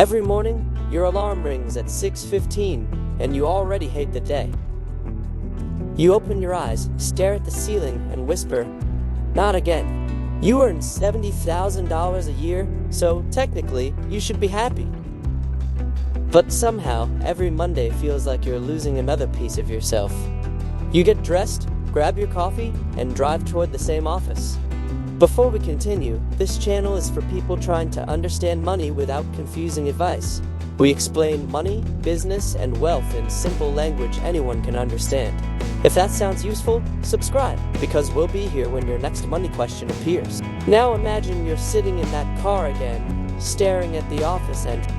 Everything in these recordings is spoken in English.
Every morning, your alarm rings at 6:15 and you already hate the day. You open your eyes, stare at the ceiling, and whisper, "Not again." You earn $70,000 a year, so technically, you should be happy. But somehow, every Monday feels like you're losing another piece of yourself. You get dressed, grab your coffee, and drive toward the same office. Before we continue, this channel is for people trying to understand money without confusing advice. We explain money, business, and wealth in simple language anyone can understand. If that sounds useful, subscribe, because we'll be here when your next money question appears. Now imagine you're sitting in that car again, staring at the office entrance.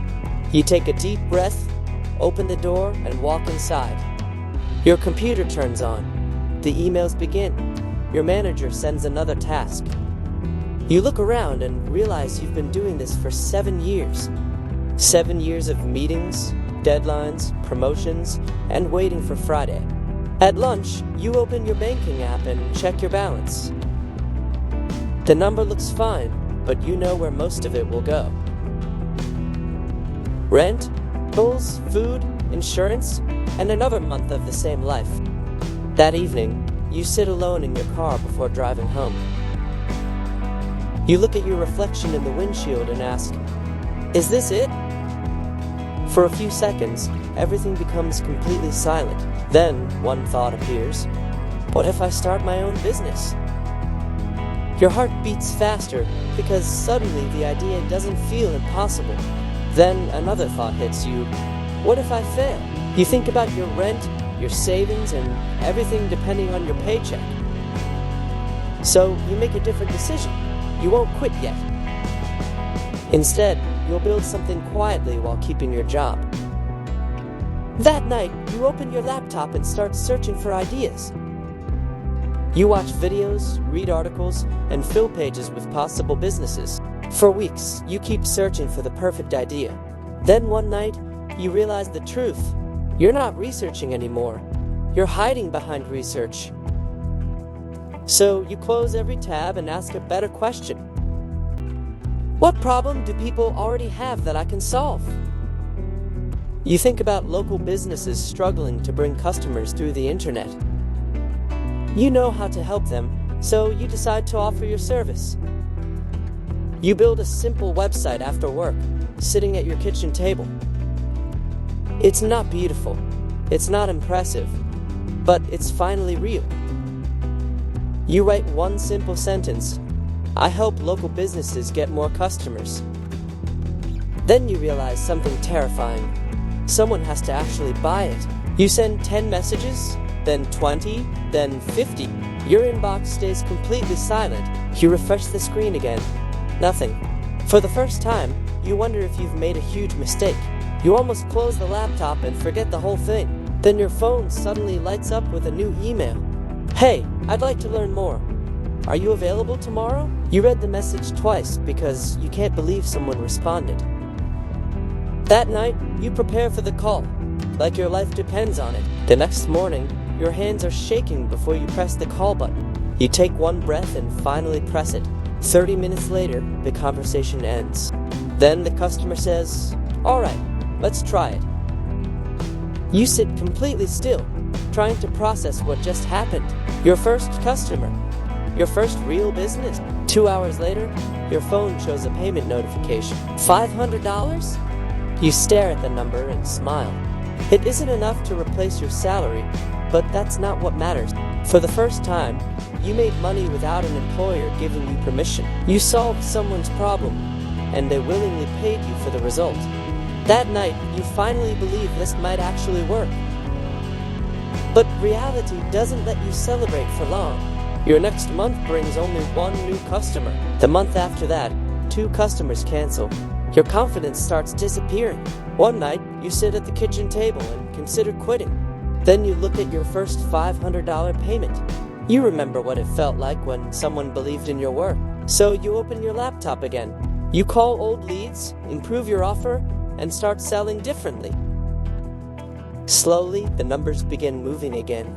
You take a deep breath, open the door, and walk inside. Your computer turns on. The emails begin. Your manager sends another task. You look around and realize you've been doing this for 7 years. 7 years of meetings, deadlines, promotions, and waiting for Friday. At lunch, you open your banking app and check your balance. The number looks fine, but you know where most of it will go. Rent, bills, food, insurance, and another month of the same life. That evening, you sit alone in your car before driving home. You look at your reflection in the windshield and ask, "Is this it?" For a few seconds, everything becomes completely silent. Then, one thought appears. What if I start my own business? Your heart beats faster because suddenly the idea doesn't feel impossible. Then another thought hits you. What if I fail? You think about your rent, your savings, and everything depending on your paycheck. So you make a different decision. You won't quit yet. Instead, you'll build something quietly while keeping your job. That night, you open your laptop and start searching for ideas. You watch videos, read articles, and fill pages with possible businesses. For weeks, you keep searching for the perfect idea. Then one night, you realize the truth. You're not researching anymore. You're hiding behind research. So you close every tab and ask a better question. What problem do people already have that I can solve? You think about local businesses struggling to bring customers through the internet. You know how to help them, so you decide to offer your service. You build a simple website after work, sitting at your kitchen table. It's not beautiful, it's not impressive, but it's finally real. You write one simple sentence, "I help local businesses get more customers." Then you realize something terrifying. Someone has to actually buy it. You send 10 messages, then 20, then 50. Your inbox stays completely silent. You refresh the screen again. Nothing. For the first time, you wonder if you've made a huge mistake. You almost close the laptop and forget the whole thing. Then your phone suddenly lights up with a new email. "Hey, I'd like to learn more. Are you available tomorrow?" You read the message twice because you can't believe someone responded. That night, you prepare for the call, like your life depends on it. The next morning, your hands are shaking before you press the call button. You take one breath and finally press it. 30 minutes later, the conversation ends. Then the customer says, "All right, let's try it." You sit completely still, trying to process what just happened. Your first customer. Your first real business. 2 hours later, your phone shows a payment notification. $500? You stare at the number and smile. It isn't enough to replace your salary, but that's not what matters. For the first time, you made money without an employer giving you permission. You solved someone's problem, and they willingly paid you for the result. That night, you finally believe this might actually work. But reality doesn't let you celebrate for long. Your next month brings only one new customer. The month after that, 2 customers cancel. Your confidence starts disappearing. One night, you sit at the kitchen table and consider quitting. Then you look at your first $500 payment. You remember what it felt like when someone believed in your work. So you open your laptop again. You call old leads, improve your offer, and start selling differently. Slowly, the numbers begin moving again.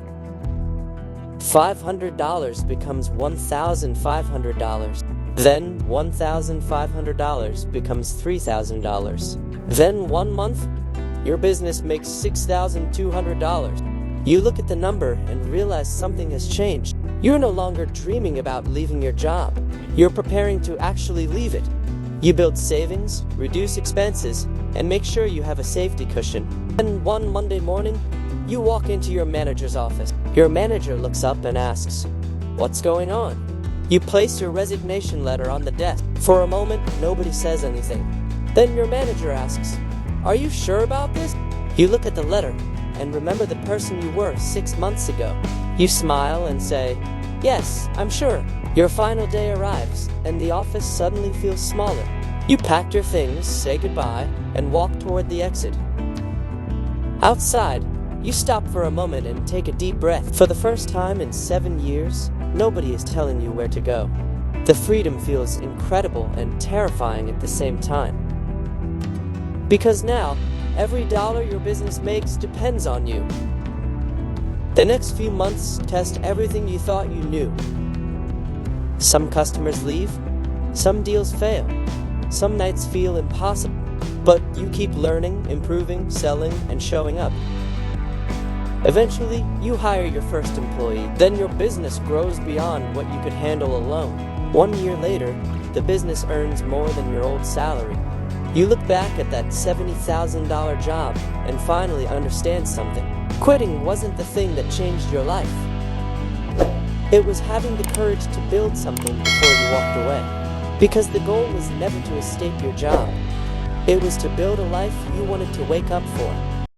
$500 becomes $1,500. Then $1,500 becomes $3,000. Then one month, your business makes $6,200. You look at the number and realize something has changed. You're no longer dreaming about leaving your job. You're preparing to actually leave it. You build savings, reduce expenses, and make sure you have a safety cushion. Then one Monday morning, you walk into your manager's office. Your manager looks up and asks, "What's going on?" You place your resignation letter on the desk. For a moment, nobody says anything. Then your manager asks, "Are you sure about this?" You look at the letter and remember the person you were 6 months ago. You smile and say, "Yes, I'm sure." Your final day arrives, and the office suddenly feels smaller. You pack your things, say goodbye, and walk toward the exit. Outside, you stop for a moment and take a deep breath. For the first time in 7 years, nobody is telling you where to go. The freedom feels incredible and terrifying at the same time. Because now, every dollar your business makes depends on you. The next few months test everything you thought you knew. Some customers leave, some deals fail, some nights feel impossible, but you keep learning, improving, selling, and showing up. Eventually, you hire your first employee. Then your business grows beyond what you could handle alone. 1 year later, the business earns more than your old salary. You look back at that $70,000 job and finally understand something. Quitting wasn't the thing that changed your life. It was having the courage to build something before you walked away. Because the goal was never to escape your job. It was to build a life you wanted to wake up for.